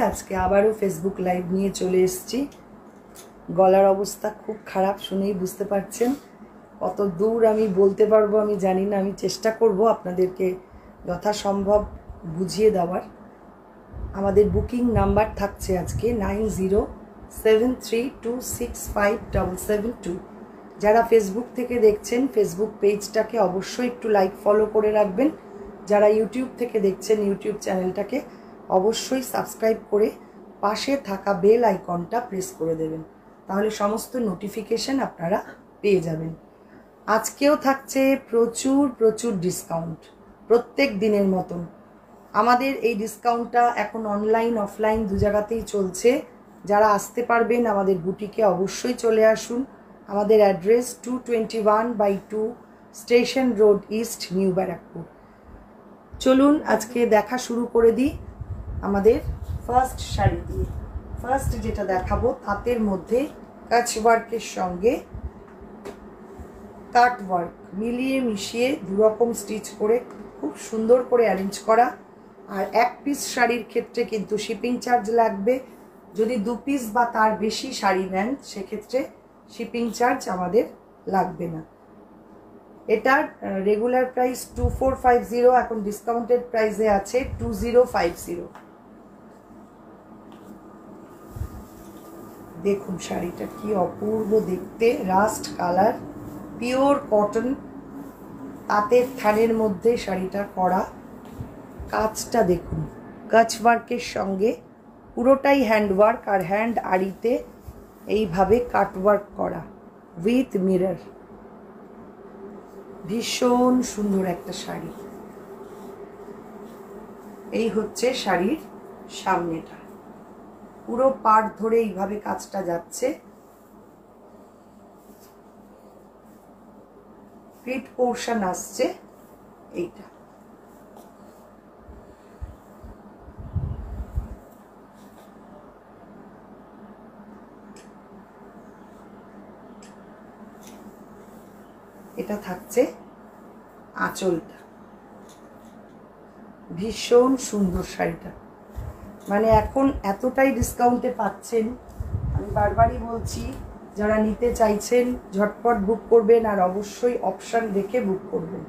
আজকে আবারও Facebook live নিয়ে চলে এসেছি। গলার অবস্থা খুব খারাপ, শুনেই বুঝতে পারছেন। কত দূর আমি বলতে পারবো আমি জানি না, আমি চেষ্টা করব আপনাদেরকে যথাসম্ভব বুঝিয়ে দেওয়ার। আমাদের বুকিং নাম্বার থাকছে আজকে 9073265772। যারা ফেসবুক থেকে দেখছেন ফেসবুক পেজটাকে অবশ্যই একটু লাইক ফলো করে রাখবেন। যারা ইউটিউব থেকে দেখছেন ইউটিউব চ্যানেলটাকে অবশ্যই সাবস্ক্রাইব করে পাশে থাকা বেল আইকনটা প্রেস করে দেবেন, তাহলে সমস্ত নোটিফিকেশন আপনারা পেয়ে যাবেন। আজকেও থাকছে প্রচুর প্রচুর ডিসকাউন্ট, প্রত্যেক দিনের মতন। আমাদের এই ডিসকাউন্টটা এখন অনলাইন অফলাইন দু জায়গাতেই চলছে। যারা আসতে পারবেন আমাদের বুটিকে অবশ্যই চলে আসুন। আমাদের address 221/2 station road east, new Barrackpore. চলুন আজকে দেখা শুরু করে দিই আমাদের ফার্স্ট শাড়ি দিয়ে। ফার্স্ট যেটা দেখাবো তাঁতের মধ্যে কাচ ওয়ার্কের সঙ্গে কাট ওয়ার্ক মিলিয়ে মিশিয়ে দুরকম স্টিচ করে খুব সুন্দর করে অ্যারেঞ্জ করা। আর এক পিস শাড়ির ক্ষেত্রে কিন্তু শিপিং চার্জ লাগবে। যদি 2 পিস বা তার বেশি শাড়ি নেন সেক্ষেত্রে শিপিং চার্জ আমাদের লাগবে না। এটার রেগুলার প্রাইস 2450, এখন ডিসকাউন্টেড প্রাইসে আছে 2050। দেখুন শাড়িটা কি অপূর্ব দেখতে, রাস্ট কালার, পিওর কটন, তাঁতের থানের মধ্যে শাড়িটা করা। কাজটা দেখুন, কাচ ওয়ার্কের সঙ্গে পুরোটাই হ্যান্ডওয়ার্ক, আর হ্যান্ড আড়িতে এইভাবে কাটওয়ার্ক করা উইথ মিরর। ভীষণ সুন্দর একটা শাড়ি। এই হচ্ছে শাড়ির সামনেটা, পুরো পাড় ধরে এইভাবে কাজটা যাচ্ছে। পিঠ পোর্শন আসছে এইটা। এটা থাকছে আঁচলটা। ভীষণ সুন্দর শাড়িটা, মানে এখন এতটাই ডিসকাউন্টে পাচ্ছেন, আমি বারবারই বলছি যারা নিতে চাইছেন ঝটপট বুক করবেন, আর অবশ্যই অপশান দেখে বুক করবেন।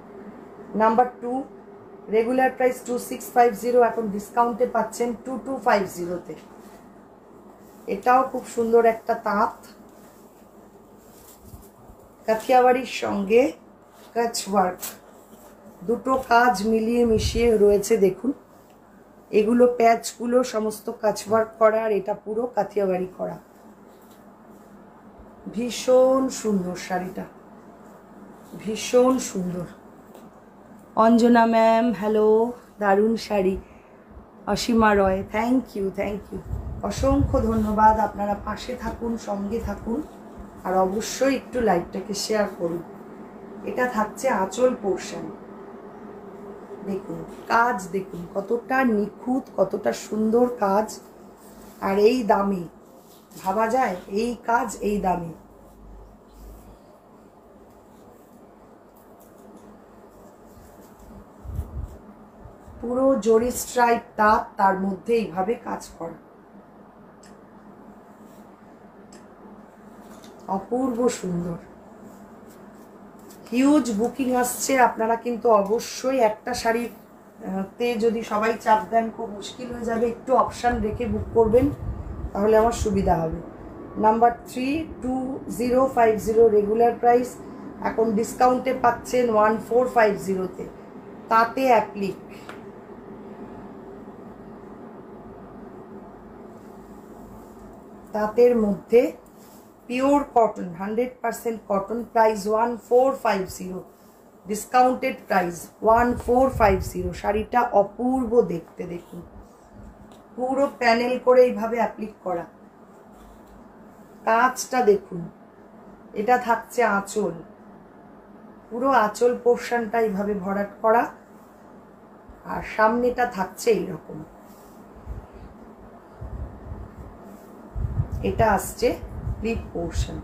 নাম্বার 2, রেগুলার প্রাইস 2650, এখন ডিসকাউন্টে পাচ্ছেন 2250-তে। এটাও খুব সুন্দর একটা তাঁত, কাথিয়াওয়াড়ির সঙ্গে কাচ ওয়ার্ক, দুটো কাজ মিলিয়ে মিশিয়ে রয়েছে। দেখুন এগুলো প্যাচগুলো সমস্ত কাচ ওয়ার্ক করা, আর এটা পুরো কাথিয়াওয়াড়ি করা। ভীষণ সুন্দর শাড়িটা, ভীষণ সুন্দর। অঞ্জনা ম্যাম হ্যালো, দারুণ শাড়ি। অসীমা রয় থ্যাংক ইউ, থ্যাংক ইউ, অসংখ্য ধন্যবাদ। আপনারা পাশে থাকুন, সঙ্গে থাকুন, আর অবশ্যই একটু লাইভটাকে শেয়ার করুন। এটা থাকছে আঁচল পোর্শন। দেখুন কাজ, দেখুন কতটা নিখুঁত, কতটা সুন্দর কাজ, আর এই দামে ভাবা যায় এই কাজ এই দামে। পুরো জরি স্ট্রাইপ তাঁত, তার মধ্যে এইভাবে কাজ করা, অপূর্ব সুন্দর। হিউজ বুকিং আসছে, আপনারা কিন্তু অবশ্যই একটা শাড়িতে যদি সবাই চাপ দেন খুব মুশকিল হয়ে যাবে। একটু অপশান রেখে বুক করবেন, তাহলে আমার সুবিধা হবে। নাম্বার 3 2050, রেগুলার প্রাইস এখন ডিসকাউন্টে পাচ্ছেন 1450-তে। তাতে অ্যাপ্লিক, তাঁতের মধ্যে pure cotton, 100% cotton, price 1450, discounted price 1450। শাড়িটা অপূর্ব দেখতে, দেখুন পুরো প্যানেল করে এইভাবে অ্যাপ্লিক করা। কাজটা দেখুন, এটা থাকছে আঁচল, পুরো আঁচল পোর্শনটা এইভাবে ভরাট করা, আর সামনেটা থাকছে এইরকম। এটা আসছে স্লিপ পোর্শন।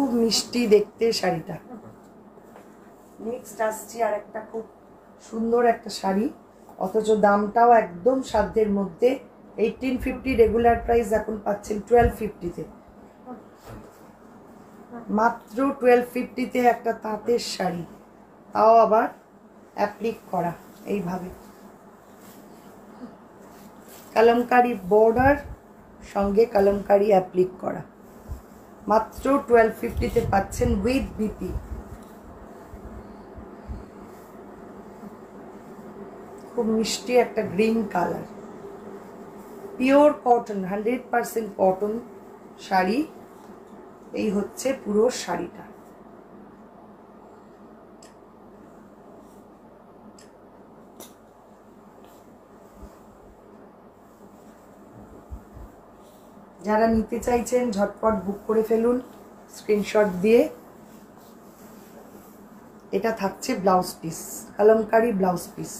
খুব মিষ্টি দেখতে শাড়িটা। নেক্সট আসছি আর একটা খুব সুন্দর একটা শাড়ি, অথচ দামটাও একদম সাধ্যের মধ্যে। 1850 রেগুলার প্রাইস, এখন পাচ্ছেন 1250-তে। মাত্র 1250-তে একটা তাঁতের শাড়ি, তাও আবার অ্যাপ্লিক করা এইভাবে, কলমকারি বর্ডার সঙ্গে কলমকারি অ্যাপ্লিক করা। মাত্র 1250-তে পাচ্ছেন উইথ বিপি। খুব মিষ্টি একটা green colour, pure cotton, 100% cotton sari. এই হচ্ছে পুরো শাড়িটা। যারা নিতে চাইছেন ঝটপট বুক করে ফেলুন স্ক্রিনশট দিয়ে। এটা থাকছে blouse piece, kalamkari blouse piece.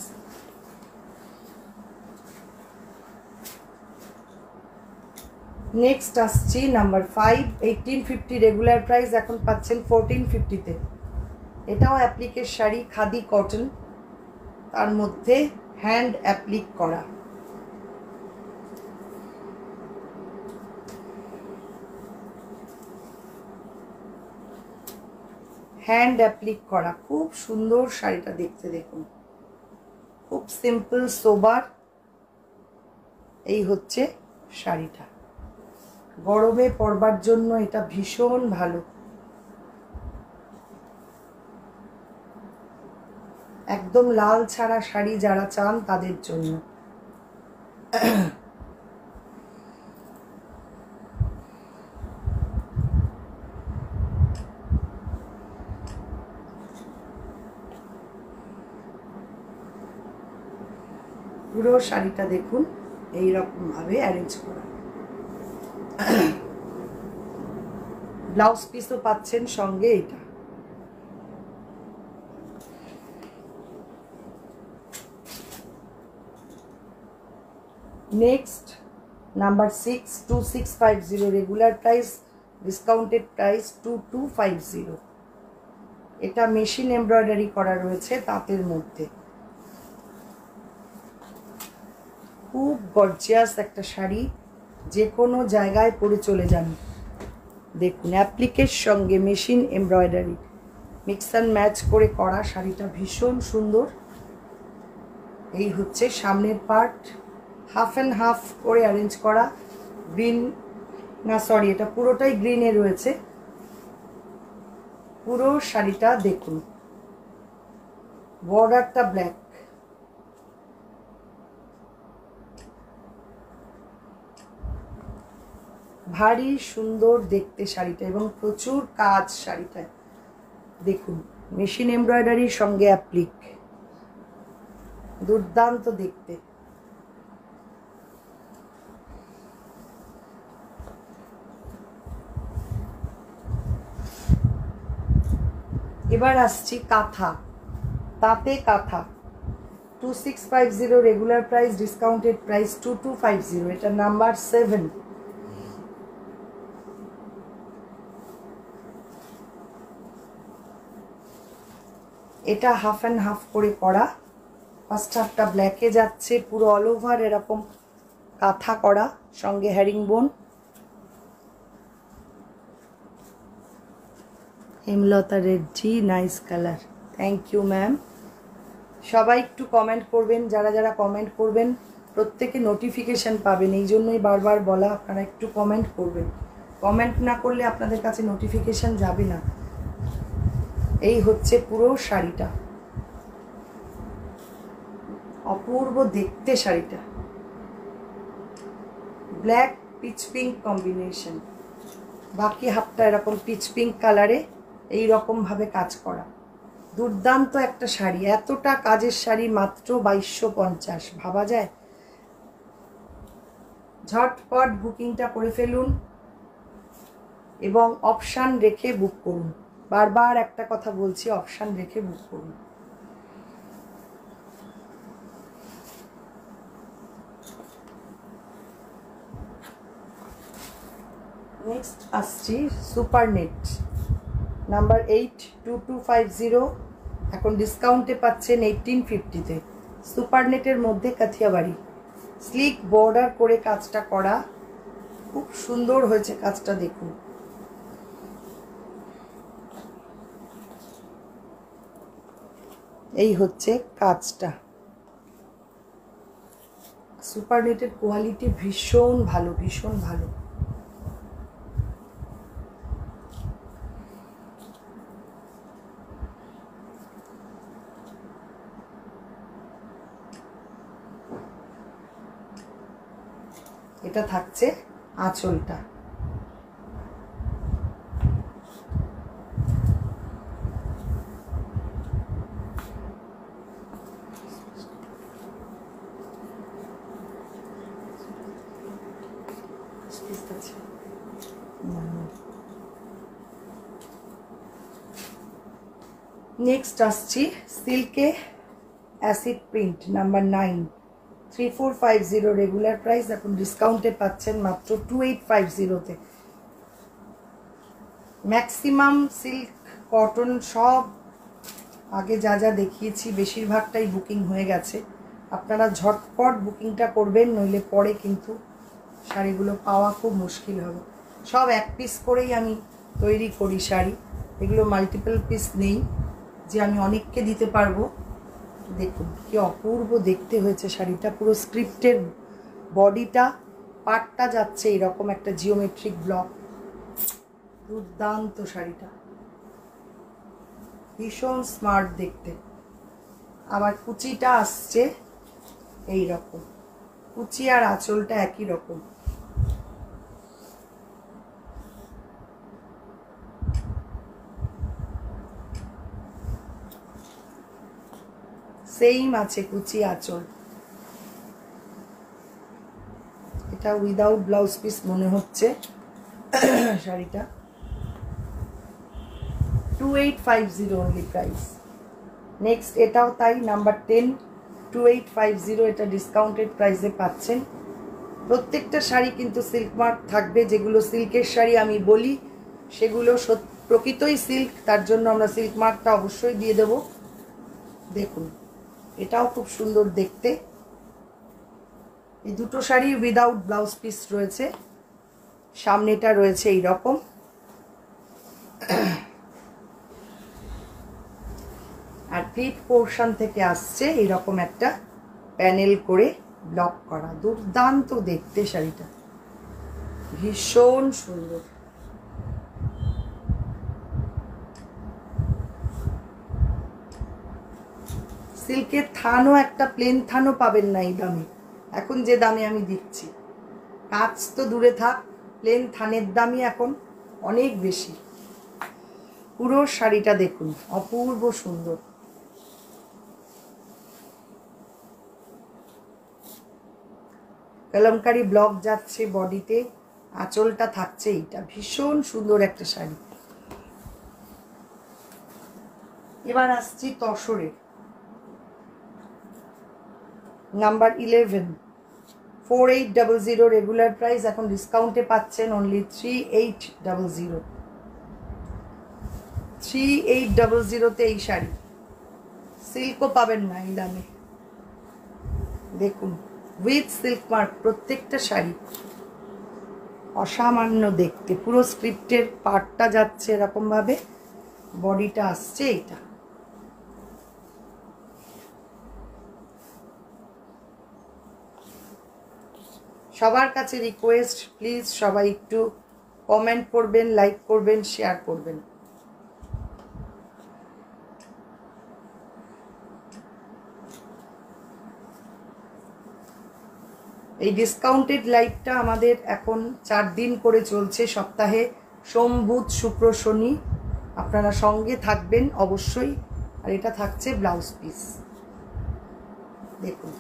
Next আসছি নাম্বার 5, 1850 রেগুলার প্রাইস, এখন পাচ্ছেন 1450-তে। এটাও অ্যাপ্লিকের শাড়ি, খাদি কটন, তার মধ্যে হ্যান্ড অ্যাপ্লিক করা। হ্যান্ড অ্যাপ্লিক করা, খুব সুন্দর শাড়িটা দেখতে। দেখুন, খুব সিম্পল সোবার। এই হচ্ছে শাড়িটা, গরমে পরবার জন্য এটা ভীষণ ভালো। একদম লাল ছাড়া শাড়ি যারা চান তাদের জন্য। পুরো শাড়িটা দেখুন এইরকম ভাবে অ্যারেঞ্জ করা। ব্লাউজ পিসও পাচ্ছেন সঙ্গে এটা। Next number 6, 2650 regular price, discounted price 2250। এটা মেশিন এমব্রয়ডারি করা রয়েছে তাঁতের মধ্যে। খুব গর্জিয়াস একটা শাড়ি, যে কোনো জায়গায় পরে চলে যান। দেখুন, অ্যাপ্লিকের সঙ্গে machine embroidery mix and match করে করা শাড়িটা ভীষণ সুন্দর। এই হচ্ছে সামনের পার্ট, হাফ অ্যান্ড হাফ করে অ্যারেঞ্জ করা। গ্রিন না, সরি, এটা পুরোটাই গ্রিনে রয়েছে। পুরো শাড়িটা দেখুন, বর্ডারটা ব্ল্যাক। ভারী সুন্দর দেখতে শাড়িটা, এবং প্রচুর কাজ শাড়িটায়। দেখুন, মেশিন এমব্রয়ডারির সঙ্গে অ্যাপ্লিক, দুর্দান্ত দেখতে। এবার আসছি কাঁথা, তাঁতে কাঁথা। 2650 রেগুলার প্রাইস, ডিসকাউন্টেড প্রাইস 2250। এটা নাম্বার 7। এটা হাফ অ্যান্ড হাফ করে করা। ফার্স্ট হাফটা ব্ল্যাকে যাচ্ছে, পুরো অল ওভার এরকম কাঁথা করা, সঙ্গে herringbone. Hemlata Reddy, nice colour, thank you ma'am. সবাই একটু কমেন্ট করবেন, যারা যারা কমেন্ট করবেন প্রত্যেকে নোটিফিকেশান পাবেন। এই জন্যই বারবার বলা, আপনারা একটু কমেন্ট করবেন। কমেন্ট না করলে আপনাদের কাছে নোটিফিকেশান যাবে না। এই হচ্ছে পুরো শাড়িটা, অপূর্ব দেখতে শাড়িটা। ব্ল্যাক পিচ পিঙ্ক কম্বিনেশন, বাকি হাফটা এরকম পিচ পিঙ্ক কালারে এইরকম ভাবে কাজ করা। দুর্দান্ত একটা শাড়ি, এতটা কাজের শাড়ি মাত্র 2250, ভাবা যায়? ঝটপট বুকিংটা করে ফেলুন এবং অপশান রেখে বুক করুন। বারবার একটা কথা বলছি, অপশান রেখে বুক করুন। নেক্সট আসছি সুপার নেট। নাম্বার 82250 এখন ডিসকাউন্টে পাচ্ছেন 1850-তে। সুপার নেটের মধ্যে কাথিয়াবাড়ি, স্লিক বর্ডার করে কাজটা করা, খুব সুন্দর হয়েছে কাজটা, দেখুন। এই হচ্ছে কাজটা। সুপার নেটের কোয়ালিটি ভীষণ ভালো, ভীষণ ভালো। এটা থাকছে আঁচলটা। নেক্সট আসছি সিল্কে acid print number 9, 3450 regular price, এখন ডিসকাউন্টে পাচ্ছেন মাত্র 2850-তে। ম্যাক্সিমাম সিল্ক কটন সব আগে যা যা দেখিয়েছি বেশিরভাগটাই বুকিং হয়ে গেছে। আপনারা ঝটপট বুকিংটা করবেন, নইলে পরে কিন্তু শাড়িগুলো পাওয়া খুব মুশকিল হবে। সব এক পিস করেই আমি তৈরি করি শাড়ি, এগুলো মাল্টিপল পিস নেই যে আমি অনেককে দিতে পারবো। দেখুন কি অপূর্ব দেখতে হয়েছে শাড়িটা, পুরো স্ক্রিপ্টের বডিটা, পাটটা যাচ্ছে এরকম একটা জিওমেট্রিক ব্লক, দুর্দান্ত শাড়িটা, ভীষণ স্মার্ট দেখতে। আবার কুচিটা আসছে এই রকম, কুচি আর আঁচলটা একই রকম। সেম আছে কুচি আঁচল। এটা উইদাউট ব্লাউজ পিস মনে হচ্ছে শাড়িটা। 2850 অনলি প্রাইস। নেক্সট এটাও তাই, নাম্বার 10, 2850, এটা ডিসকাউন্টেড প্রাইসে পাচ্ছেন। প্রত্যেকটা শাড়ি কিন্তু সিল্ক মার্ক থাকবে, যেগুলো সিল্কের শাড়ি আমি বলি সেগুলো প্রকৃতই সিল্ক, তার জন্য আমরা সিল্ক মার্কটা অবশ্যই দিয়ে দেব। দেখুন এটাও খুব সুন্দর দেখতে। এই দুটো শাড়ি উইদাউট ব্লাউজ পিস রয়েছে, সামনেটা রয়েছে এই রকম, আর ফিট পোর্শন থেকে আসছে এইরকম একটা প্যানেল করে ব্লক করা। দুর্দান্ত দেখতে শাড়িটা, ভীষণ সুন্দর। সিল্কের থানও একটা প্লেন থানও পাবেন না এই দামে, এখন যে দামে আমি দিচ্ছি। কাজ তো দূরে থাক, প্লেন থানের দামই এখন অনেক বেশি। পুরো শাড়িটা দেখুন, অপূর্ব সুন্দর। কলমকারি ব্লক যাচ্ছে বডিতে, আঁচলটা থাকছে এইটা, ভীষণ সুন্দর একটা শাড়ি। এবার আসছি তসরে নাম্বার 11, 4800 রেগুলার প্রাইস, এখন ডিসকাউন্টে পাচ্ছেন অনলি 3800। 3800-তে এই শাড়ি, সিল্কও পাবেন না এই দামে। দেখুন উইথ সিল্ক মার্ক প্রত্যেকটা শাড়ি, অসামান্য দেখতে। পুরো স্ক্রিপ্টের পার্টটা যাচ্ছে এরকম ভাবে, বডিটা আসছে এইটা। সবার কাছে রিকোয়েস্ট, প্লিজ সবাই একটু কমেন্ট করবেন, লাইক করবেন, শেয়ার করবেন। এই ডিসকাউন্টেড লাইভটা আমাদের এখন 4 দিন করে চলছে সপ্তাহে, সোম বুধ শুক্র শনি। আপনারা সঙ্গে থাকবেন অবশ্যই। আর এটা থাকছে ব্লাউজ পিস, দেখুন।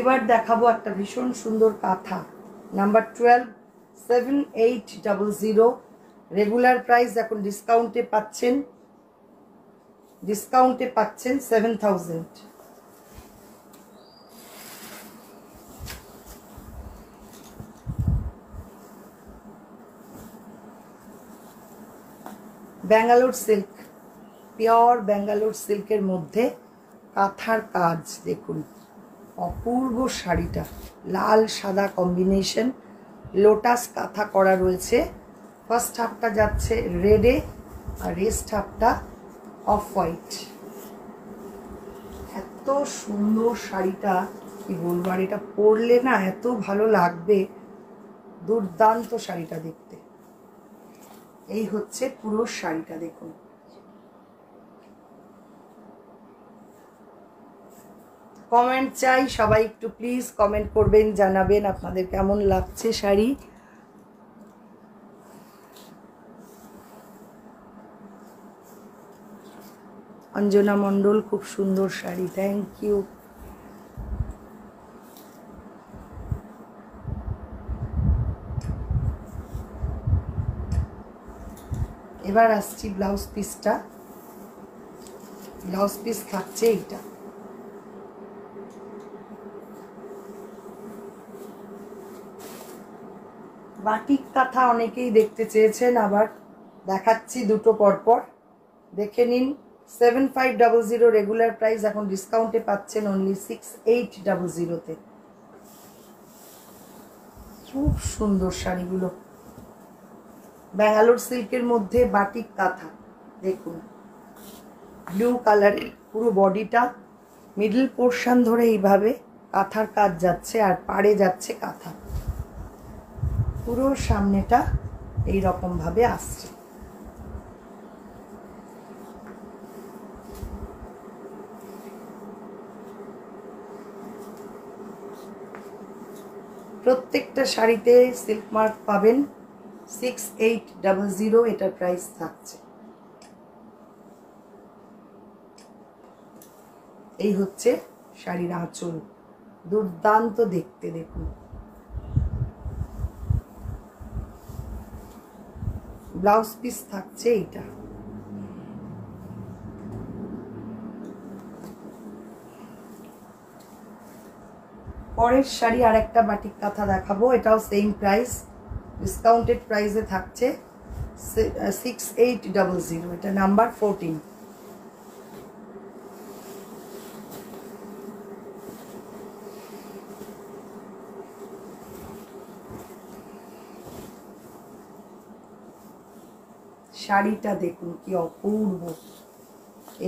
এবার দেখাবো একটা ভীষণ সুন্দর কাঁথা, নাম্বার 12, 7800 রেগুলার প্রাইস, এখন ডিসকাউন্টে পাচ্ছেন 7000। ব্যাঙ্গালোর সিল্ক, পিওর ব্যাঙ্গালোর সিল্কের মধ্যে কাঁথার কাজ দেখুন, অপূর্ব শাড়িটা, লাল সাদা কম্বিনেশন, লোটাস কাঁথা করা রয়েছে। ফার্স্ট হাফটা যাচ্ছে রেডে আর রেস্ট হাফটা অফ হোয়াইট। এত সুন্দর শাড়িটা, কি বলবো, আর এটা পরলে না এত ভালো লাগবে, দুর্দান্ত শাড়িটা দেখতে। এই হচ্ছে পুরো শাড়িটা দেখুন। কমেন্ট চাই, সবাই একটু প্লিজ কমেন্ট করবেন, জানাবেন আপনাদের কেমন লাগছে শাড়ি। অঞ্জনা মণ্ডল, খুব সুন্দর শাড়ি, থ্যাংক ইউ। এবার আসছি ব্লাউজ পিসটা। ব্লাউজ পিস থাকছে এইটা, বাটিক কাঁথা অনেকেই দেখতে চেয়েছেন, আবার দেখাচ্ছি দুটো পরপর, দেখে নিন। 7500 রেগুলার প্রাইস, এখন ডিসকাউন্টে পাচ্ছেন অনলি 6800-তে। খুব সুন্দর শাড়িগুলো, ব্যাঙ্গালোর সিল্কের মধ্যে বাটিক কাঁথা দেখুন, ব্লু কালারের পুরো বডিটা, মিডল পোর্শন ধরে এইভাবে কাঁথার কাজ যাচ্ছে আর পাড়ে যাচ্ছে কাঁথা, পুরো সামনেটা এই রকম ভাবে আসছে। প্রত্যেকটা শাড়িতে সিল্ক মার্ক পাবেন। 6800 এটার প্রাইস থাকছে। এই হচ্ছে শাড়ির আঁচল, দুর্দান্ত দেখতে দেখুন। ব্লাউজ পিস থাকছে এইটা। পরের শাড়ি আর একটা বাটিক কাঁথা দেখাবো, এটাও সেম প্রাইস, ডিসকাউন্টেড প্রাইসে থাকছে 6800। এটা নাম্বার 14। শাড়িটা দেখুন কি অপূর্ব,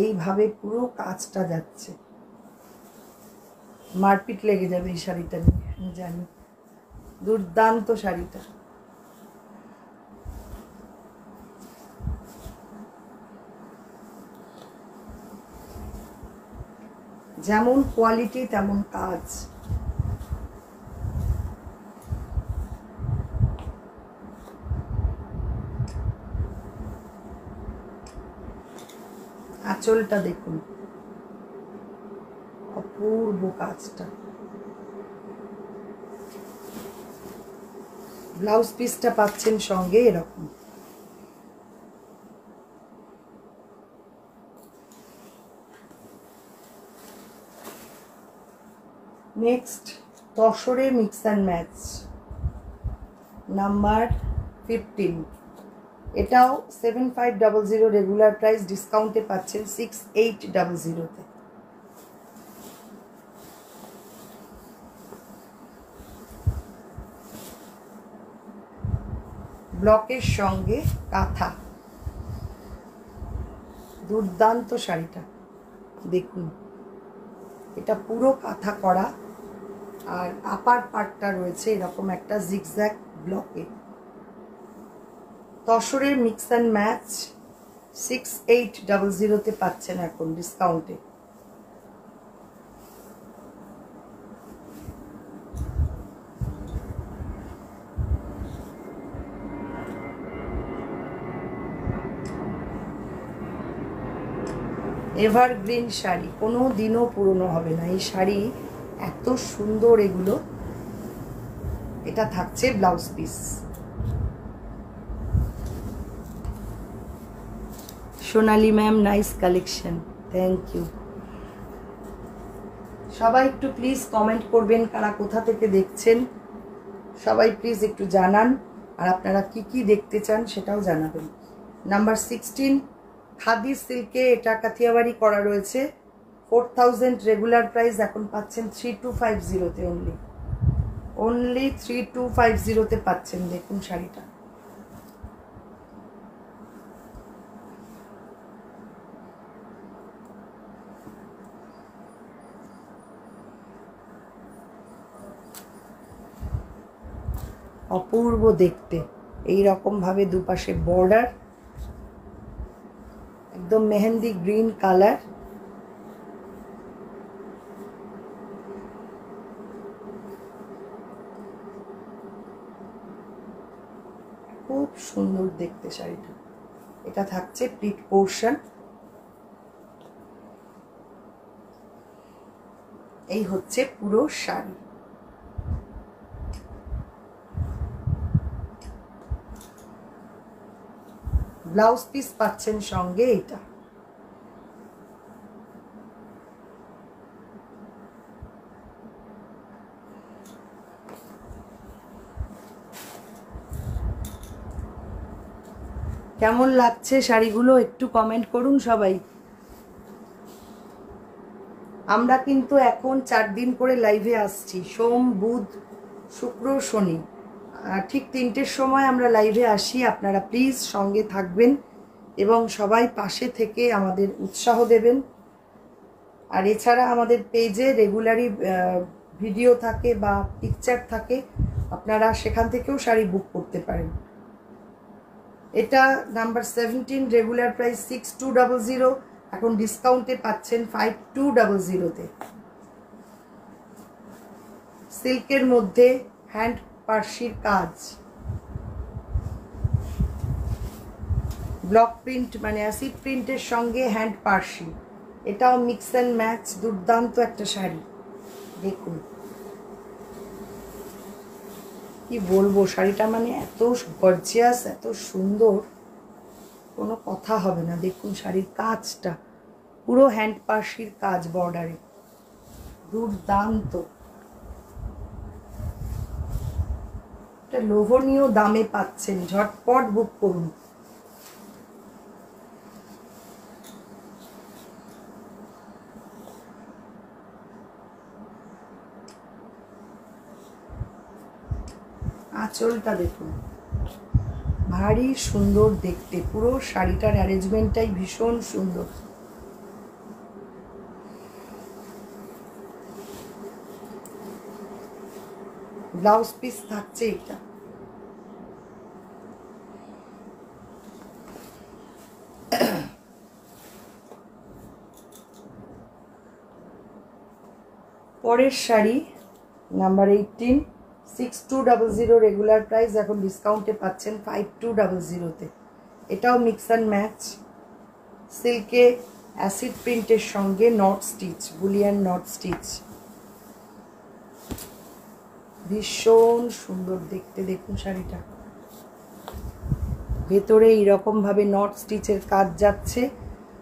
এইভাবে পুরো কাজটা যাচ্ছে, মারপিট লেগে যাবে এই শাড়িটা নিয়ে আমি জানি। দুর্দান্ত শাড়িটা, যেমন কোয়ালিটি তেমন কাজ। আঁচলটা দেখুন, অপূর্ব কাজটা। ব্লাউজ পিসটা পাচ্ছেন সঙ্গে এরকম। নেক্সট তসরে মিক্স অ্যান্ড ম্যাচ, নাম্বার 15। এটাও 7500 রেগুলার প্রাইস, ডিসকাউন্টে পাচ্ছেন 6800-তে। ব্লকের সঙ্গে কাঁথা, দুর্দান্ত শাড়িটা দেখুন। এটা পুরো কাঁথা করা আর আপার পার্টটা রয়েছে এরকম একটা জিগজ্যাগ ব্লকে। তসরের মিক্স অ্যান্ড ম্যাচ 6800-তে পাচ্ছেন এখন ডিসকাউন্টে। এভারগ্রিন শাড়ি, কোনো দিনও পুরনো হবে না এই শাড়ি, এত সুন্দর এগুলো। এটা থাকছে blouse piece. Sonali ma'am, nice collection, thank you. সবাই একটু প্লিজ কমেন্ট করবেন কারা কোথা থেকে দেখছেন, সবাই প্লিজ একটু জানান, আর আপনারা কি কি দেখতে চান সেটাও জানাবেন। নাম্বার 16 খাদি সিল্কে, এটা কাথিয়াবাড়ি করা রয়েছে। 4000 রেগুলার প্রাইস, এখন পাচ্ছেন 3250-তে। অনলি 3250-তে পাচ্ছেন। দেখুন শাড়িটা, অপূর্ব দেখতে। এই রকম ভাবে দুপাশে বর্ডার, একদম মেহেন্দি গ্রিন কালার। খুব সুন্দর দেখতে শাড়িটা। এটা থাকছে প্লিট পোর্শন। এই হচ্ছে পুরো শাড়ি। ব্লাউজ পিস পাচ্ছেন সঙ্গে এটা। কেমন লাগছে শাড়িগুলো একটু কমেন্ট করুন সবাই। আমরা কিন্তু এখন 4 দিন করে লাইভে আসছি, সোম বুধ শুক্র শনি, ঠিক 3টের সময় আমরা লাইভে আসি। আপনারা প্লিজ সঙ্গে থাকবেন এবং সবাই পাশে থেকে আমাদের উৎসাহ দেবেন। আর এছাড়া আমাদের পেজে রেগুলারই ভিডিও থাকে বা পিকচার থাকে, আপনারা সেখান থেকেও শাড়ি বুক করতে পারেন। এটা নাম্বার 17 রেগুলার প্রাইস 6200, এখন ডিসকাউন্টে পাচ্ছেন 5200-তে। সিল্কের মধ্যে হ্যান্ড পার্সির কাজ, ব্লক প্রিন্ট মানে অ্যাসিড প্রিন্টের সঙ্গে হ্যান্ড পার্সি। এটাও মিক্স অ্যান্ড ম্যাচ, দুর্দান্ত একটা শাড়ি। দেখুন কি বলবো, শাড়িটা মানে এত গর্জিয়াস, এত সুন্দর, কোনো কথা হবে না। দেখুন শাড়ির কাজটা, পুরো হ্যান্ড পার্সির কাজ বর্ডারে, দুর্দান্ত। এটা লোভনীয় দামে পাচ্ছেন, ঝটপট বুক করুন। আঁচলটা দেখুন, ভারী সুন্দর দেখতে। পুরো শাড়িটার অ্যারেঞ্জমেন্টটাই ভীষণ সুন্দর। ব্লাউজ পিস থাকছে এটা। পরের শাড়ি নাম্বার 18 6200 রেগুলার প্রাইস, এখন ডিসকাউন্টে পাচ্ছেন 5200-তে। এটাও মিক্স অ্যান্ড ম্যাচ, সিল্কে অ্যাসিড প্রিন্টের সঙ্গে not stitch, Boolean not stitch, ভীষণ সুন্দর দেখতে। দেখুন শাড়িটা, ভেতরে এইরকম ভাবে নট স্টিচের কাজ যাচ্ছে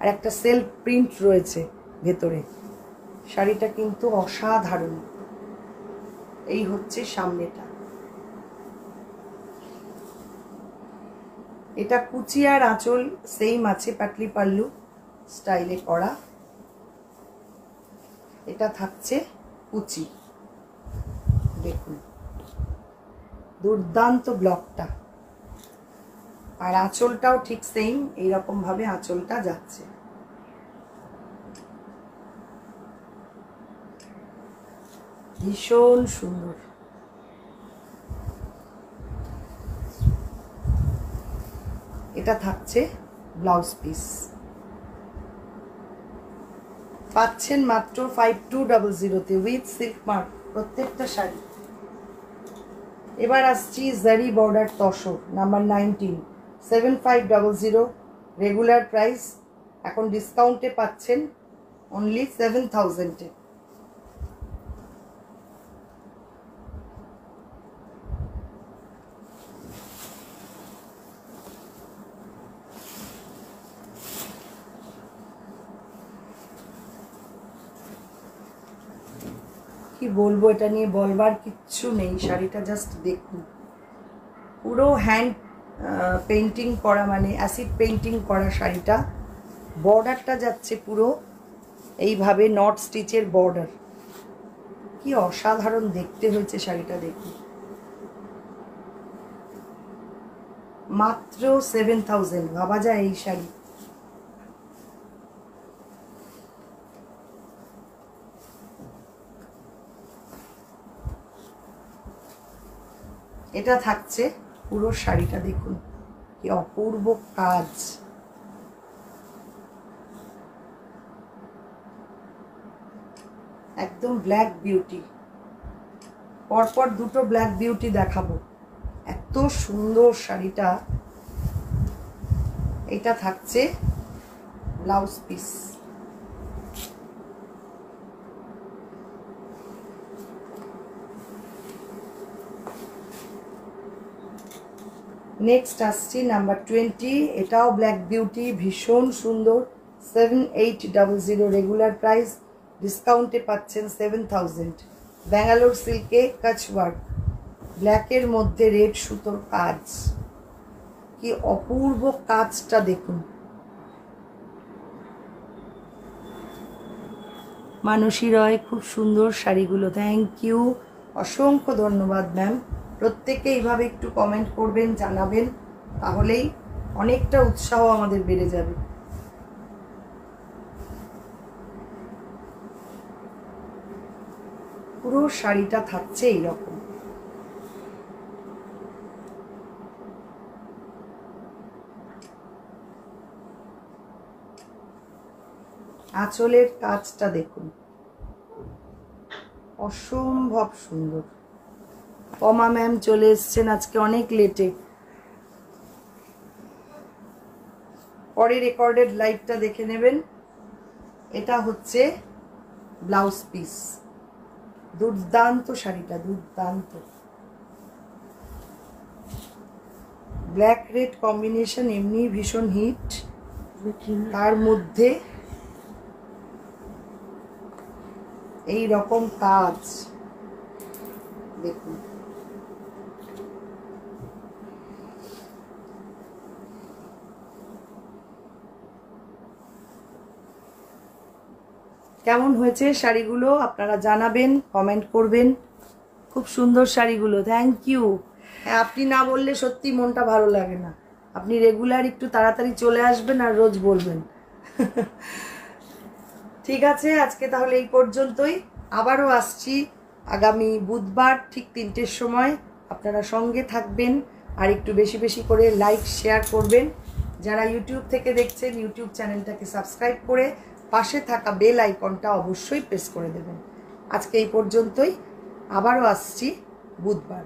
আর একটা সেলফ প্রিন্ট রয়েছে ভেতরে। শাড়িটা কিন্তু অসাধারণ। এই হচ্ছে সামনেটা। এটা কুচি আর আঁচল সেম আছে, পাটলি পাল্লু স্টাইলে করা। এটা থাকছে কুচি, দেখুন দুর্দান্ত ব্লকটা। আর আঁচলটাও ঠিক সেম, এইরকম ভাবে আঁচলটা যাচ্ছে। ভীষণ সুন্দর। এটা থাকছে ব্লাউজ পিস, পাচ্ছেন মাত্র 5200-তে উইথ সিল্ক মার্ক প্রত্যেকটা শাড়ি। এবার আসছি জারি border tussar, number 19 7500 regular price, এখন ডিসকাউন্টে পাচ্ছেন অনলি 7000-এ। কি বলবো, এটা নিয়ে বলবার কিচ্ছু নেই। শাড়িটা জাস্ট দেখুন, পুরো হ্যান্ড পেইন্টিং করা, মানে অ্যাসিড পেইন্টিং করা শাড়িটা। বর্ডারটা যাচ্ছে পুরো এইভাবে নট স্টিচের বর্ডার। কি অসাধারণ দেখতে হয়েছে শাড়িটা, দেখুন। মাত্র 7000, ভাবা যায় এই শাড়ি। এটা থাকছে পুরো শাড়িটা, দেখুন কি অপূর্ব কাজ। একদম ব্ল্যাক বিউটি। পরপর দুটো ব্ল্যাক বিউটি দেখাবো, এত সুন্দর শাড়িটা। এটা থাকছে ব্লাউজ পিস। নেক্সট আসছি নাম্বার 20। এটাও ব্ল্যাক বিউটি, ভীষণ সুন্দর। 7800 রেগুলার প্রাইস, ডিসকাউন্টে পাচ্ছেন 7000। ব্যাঙ্গালোর সিল্কে কাচ ওয়ার্ক, ব্ল্যাকের মধ্যে রেড সুতোর কাজ। কি অপূর্ব কাজটা দেখুন। মানসী রয়, খুব সুন্দর শাড়িগুলো, থ্যাংক ইউ, অসংখ্য ধন্যবাদ ম্যাম। প্রত্যেকে এইভাবে একটু কমেন্ট করবেন, জানাবেন, তাহলেই অনেকটা উৎসাহ আমাদের বেড়ে যাবে। পুরো শাড়িটা থাকছে এইরকম। আঁচলের কাজটা দেখুন, অসম্ভব সুন্দর। পমা ম্যাম চলে এসছেন আজকে অনেক লেটে। পরে রেকর্ডেড লাইভটা দেখে নেবেন। এটা হচ্ছে ব্লাউজ পিস। দুর্দান্ত শাড়িটা, দুর্দান্ত। ব্ল্যাক রেড কম্বিনেশন এমনি ভীষণ হিট, তার মধ্যে এই রকম কাজ দেখুন। কেমন হয়েছে শাড়িগুলো আপনারা জানাবেন, কমেন্ট করবেন। খুব সুন্দর শাড়িগুলো, থ্যাংক ইউ। আপনি না বললে সত্যি মনটা ভালো লাগে না। আপনি রেগুলার একটু তাড়াতাড়ি চলে আসবেন আর রোজ বলবেন। ঠিক আছে, আজকে তাহলে এই পর্যন্তই। আবারও আসছি আগামী বুধবার ঠিক 3টের সময়। আপনারা সঙ্গে থাকবেন আর একটু বেশি বেশি করে লাইক শেয়ার করবেন। যারা ইউটিউব থেকে দেখছেন, ইউটিউব চ্যানেলটাকে সাবস্ক্রাইব করে পাশে থাকা বেল আইকনটা অবশ্যই প্রেস করে দেবেন। আজকে এই পর্যন্তই, আবারও আসছি বুধবার।